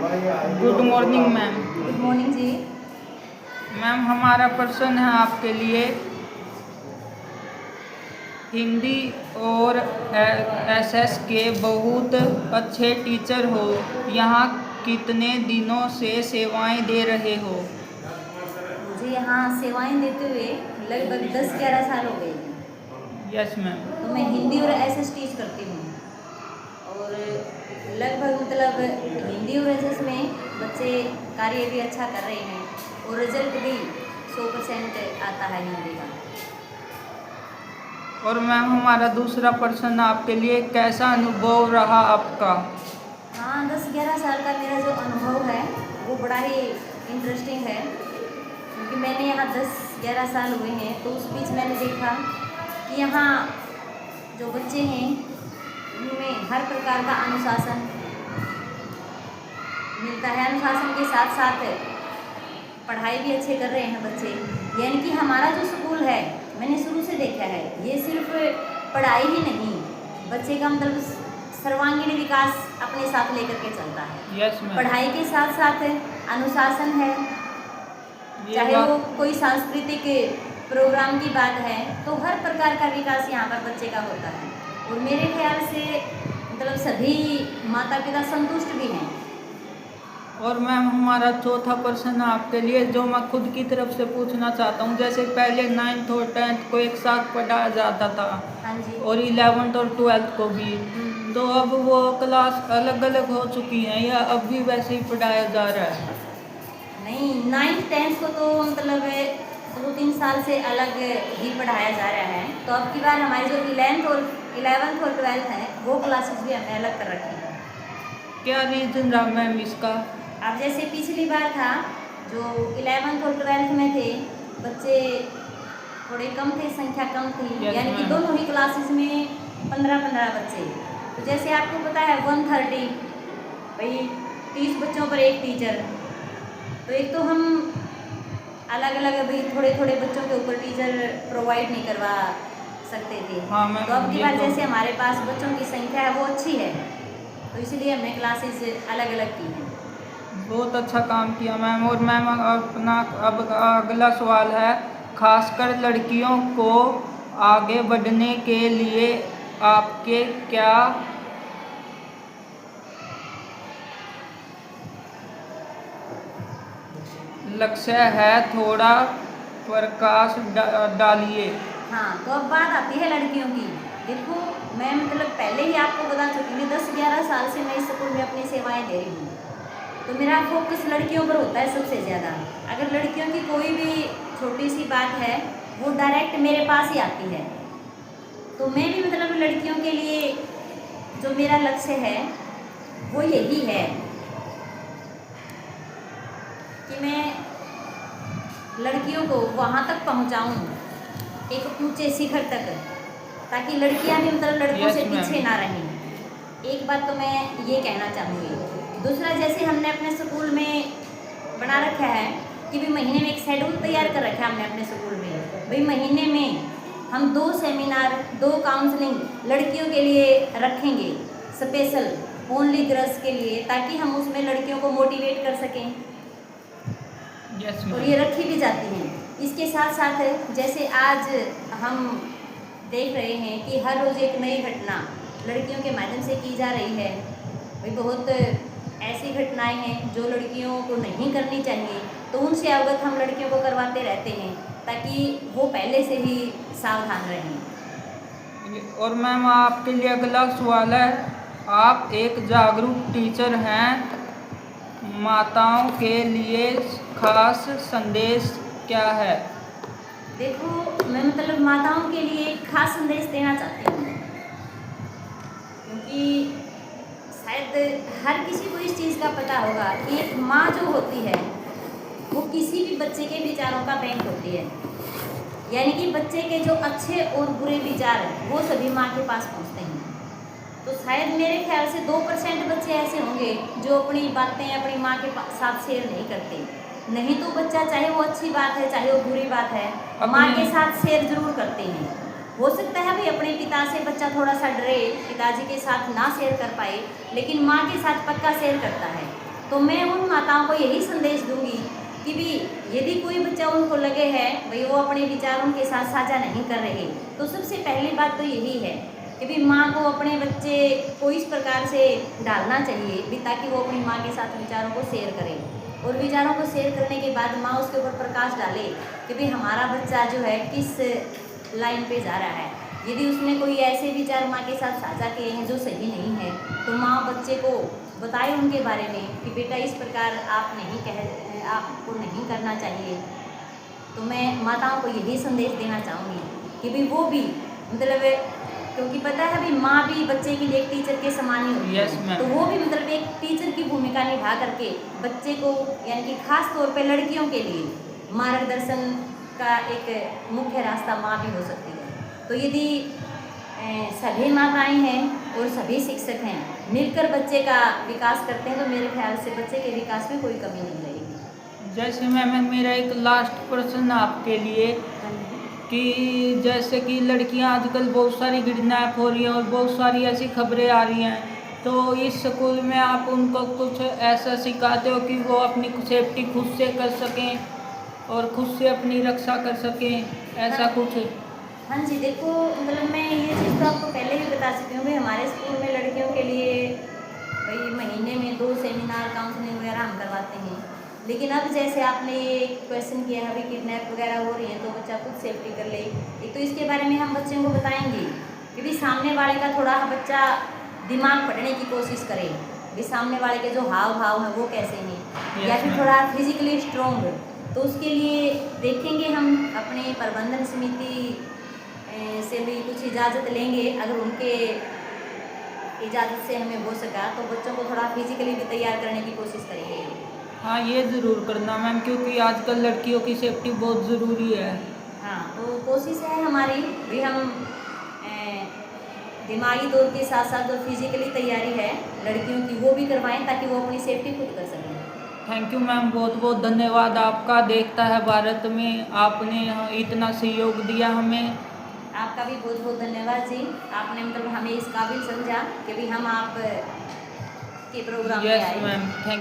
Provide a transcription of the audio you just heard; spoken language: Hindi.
Good morning ma'am. Good morning ji. Ma'am हमारा प्रश्न है आपके लिए, हिंदी और एसएस के बहुत अच्छे टीचर हो, यहाँ कितने दिनों से सेवाएं दे रहे हो? मुझे यहाँ सेवाएं देते हुए लगभग 10-11 साल हो गए हैं। Yes ma'am. तो मैं हिंदी और एसएस टीच करती हूँ और लगभग मतलब हिंदी और एसएस में बच्चे कार्य भी अच्छा कर रहे हैं और रिजल्ट भी 100% आता है हिंदी का। और मैम हमारा दूसरा प्रश्न आपके लिए, कैसा अनुभव रहा आपका? हाँ, 10-11 साल का मेरा जो अनुभव है वो बड़ा ही इंटरेस्टिंग है, क्योंकि मैंने यहाँ 10-11 साल हुए हैं। तो उस बीच मैंने देखा कि यहाँ जो बच्चे हैं उनमें हर प्रकार का अनुशासन मिलता है। अनुशासन के साथ साथ पढ़ाई भी अच्छे कर रहे हैं बच्चे। यानी कि हमारा जो स्कूल है, मैंने शुरू से देखा है, ये सिर्फ पढ़ाई ही नहीं, बच्चे का मतलब सर्वांगीण विकास अपने साथ लेकर के चलता है। Yes ma'am. पढ़ाई के साथ साथ अनुशासन है, चाहे वो कोई सांस्कृतिक प्रोग्राम की बात है, तो हर प्रकार का विकास यहाँ पर बच्चे का होता है। और मेरे ख्याल से मतलब सभी माता पिता संतुष्ट भी हैं। और मैम हमारा चौथा प्रश्न आपके लिए, जो मैं खुद की तरफ से पूछना चाहता हूँ, जैसे पहले 9th और 10th को एक साथ पढ़ाया जाता था। हाँ जी। और 11th और 12th को भी, तो अब वो क्लास अलग अलग हो चुकी हैं या अब भी वैसे ही पढ़ाया जा रहा है? नहीं, 9th 10th को तो मतलब 2-3 साल से अलग ही पढ़ाया जा रहा है। तो अब की बार हमारी जो 11th और 12th है वो क्लासेस भी हमने अलग कर रखी है। क्या रीज़न रहा मैम इसका? अब जैसे पिछली बार था, जो 11th और 12th में थे बच्चे थोड़े कम थे, संख्या कम थी। यानी कि दोनों ही क्लासेस में 15-15 बच्चे। तो जैसे आपको पता है 130, भाई 30 बच्चों पर एक टीचर। तो एक तो हम अलग अलग अभी थोड़े थोड़े बच्चों के ऊपर टीचर प्रोवाइड नहीं करवा सकते थे। हाँ मैम। तो अब की बार जैसे हमारे पास बच्चों की संख्या है वो अच्छी है, तो इसलिए हमने क्लासेस अलग अलग की हैं। बहुत अच्छा काम किया मैम। और मैम अपना अब अगला सवाल है, खासकर लड़कियों को आगे बढ़ने के लिए आपके क्या लक्ष्य है, थोड़ा प्रकाश डालिए। हाँ, तो अब बात आती है लड़कियों की। देखो, मैं मतलब पहले ही आपको बता चुकी हूँ, 10-11 साल से मैं इस स्कूल में अपनी सेवाएं दे रही हूँ। तो मेरा फोकस लड़कियों पर होता है सबसे ज़्यादा। अगर लड़कियों की कोई भी छोटी सी बात है वो डायरेक्ट मेरे पास ही आती है। तो मैं भी मतलब लड़कियों के लिए जो मेरा लक्ष्य है वो यही है कि मैं लड़कियों को वहाँ तक पहुँचाऊँ, एक ऊंचे शिखर तक, ताकि लड़कियाँ भी मतलब लड़कों से पीछे ना रहें। एक बात तो मैं ये कहना चाहूँगी। दूसरा, जैसे हमने अपने स्कूल में बना रखा है कि भाई महीने में एक शेड्यूल तैयार कर रखा है हमने अपने स्कूल में। भाई महीने में हम 2 सेमिनार, 2 काउंसलिंग लड़कियों के लिए रखेंगे, स्पेशल ओनली गर्ल्स के लिए, ताकि हम उसमें लड़कियों को मोटिवेट कर सकें। और ये रखी भी जाती हैं। इसके साथ साथ जैसे आज हम देख रहे हैं कि हर रोज़ एक नई घटना लड़कियों के माध्यम से की जा रही है। भाई बहुत ऐसी घटनाएं हैं जो लड़कियों को नहीं करनी चाहिए, तो उनसे अवगत हम लड़कियों को करवाते रहते हैं ताकि वो पहले से ही सावधान रहें। और मैम आपके लिए अगला सवाल है, आप एक जागरूक टीचर हैं, माताओं के लिए खास संदेश क्या है? देखो, मैं मतलब माताओं के लिए एक खास संदेश देना चाहती हूँ, क्योंकि शायद हर किसी को इस चीज़ का पता होगा कि एक माँ जो होती है वो किसी भी बच्चे के विचारों का बैंक होती है। यानी कि बच्चे के जो अच्छे और बुरे विचार वो सभी माँ के पास पहुँचते हैं। तो शायद मेरे ख्याल से 2% बच्चे ऐसे होंगे जो अपनी बातें अपनी माँ के साथ शेयर नहीं करते। नहीं तो बच्चा, चाहे वो अच्छी बात है चाहे वो बुरी बात है, माँ के साथ शेयर जरूर करते हैं। हो सकता है भाई अपने पिता से बच्चा थोड़ा सा डरे, पिताजी के साथ ना शेयर कर पाए, लेकिन माँ के साथ पक्का शेयर करता है। तो मैं उन माताओं को यही संदेश दूंगी कि भी यदि कोई बच्चा उनको लगे है भाई वो अपने विचार उनके साथ साझा नहीं कर रहे, तो सबसे पहली बात तो यही है कि भी माँ को अपने बच्चे को इस प्रकार से डालना चाहिए भी ताकि वो अपनी माँ के साथ विचारों को शेयर करे, और विचारों को शेयर करने के बाद माँ उसके ऊपर प्रकाश डाले कि भी हमारा बच्चा जो है किस लाइन पे जा रहा है। यदि उसने कोई ऐसे विचार माँ के साथ साझा किए हैं जो सही नहीं है, तो माँ बच्चे को बताए उनके बारे में कि बेटा इस प्रकार आपको नहीं करना चाहिए। तो मैं माताओं को यही संदेश देना चाहूँगी कि भी वो भी मतलब क्योंकि पता है भी माँ भी बच्चे के लिए एक टीचर के समान ही होती Yes, है, ma'am. तो वो भी मतलब एक टीचर की भूमिका निभा करके बच्चे को यानी कि खास तौर पे लड़कियों के लिए मार्गदर्शन का एक मुख्य रास्ता माँ भी हो सकती है। तो यदि सभी माताएं हैं और सभी शिक्षक हैं मिलकर बच्चे का विकास करते हैं, तो मेरे ख्याल से बच्चे के विकास में कोई कमी नहीं रहेगी। जैसे मैम मेरा एक लास्ट प्रश्न आपके लिए कि जैसे कि लड़कियां आजकल बहुत सारी किडनैप हो रही हैं और बहुत सारी ऐसी खबरें आ रही हैं, तो इस स्कूल में आप उनको कुछ ऐसा सिखाते हो कि वो अपनी सेफ्टी खुद से कर सकें और खुद से अपनी रक्षा कर सकें, ऐसा हाँ। कुछ? हाँ जी, देखो मतलब मैं ये चीज़ तो आपको पहले भी बता चुकी हूँ भाई हमारे स्कूल में लड़कियों के लिए भाई महीने में 2 सेमिनार काउंसलिंग वगैरह हम करवाते हैं। लेकिन अब जैसे आपने ये क्वेश्चन किया है अभी किडनैप वगैरह हो रही है तो बच्चा खुद सेफ्टी कर ले, एक तो इसके बारे में हम बच्चों को बताएंगे कि भी सामने वाले का थोड़ा बच्चा दिमाग पढ़ने की कोशिश करे, भी सामने वाले के जो हाव भाव हैं वो कैसे हैं, या फिर थोड़ा फिजिकली स्ट्रॉन्ग, तो उसके लिए देखेंगे हम अपने प्रबंधन समिति से भी कुछ इजाज़त लेंगे। अगर उनके इजाज़त से हमें हो सका तो बच्चों को थोड़ा फिजिकली भी तैयार करने की कोशिश करेंगे। हाँ, ये ज़रूर करना मैम, क्योंकि आजकल लड़कियों की सेफ्टी बहुत ज़रूरी है। हाँ, तो कोशिश है हमारी भी हम दिमागी तौर के साथ साथ जो फिजिकली तैयारी है लड़कियों की वो भी करवाएं ताकि वो अपनी सेफ्टी खुद कर सकें। थैंक यू मैम, बहुत बहुत धन्यवाद आपका। देखता है भारत में आपने इतना सहयोग दिया हमें। आपका भी बहुत बहुत धन्यवाद जी, आपने मतलब हमें इस काबिल समझा कि भी हम आप के प्रोग्राम में यस आए। Ma'am, thank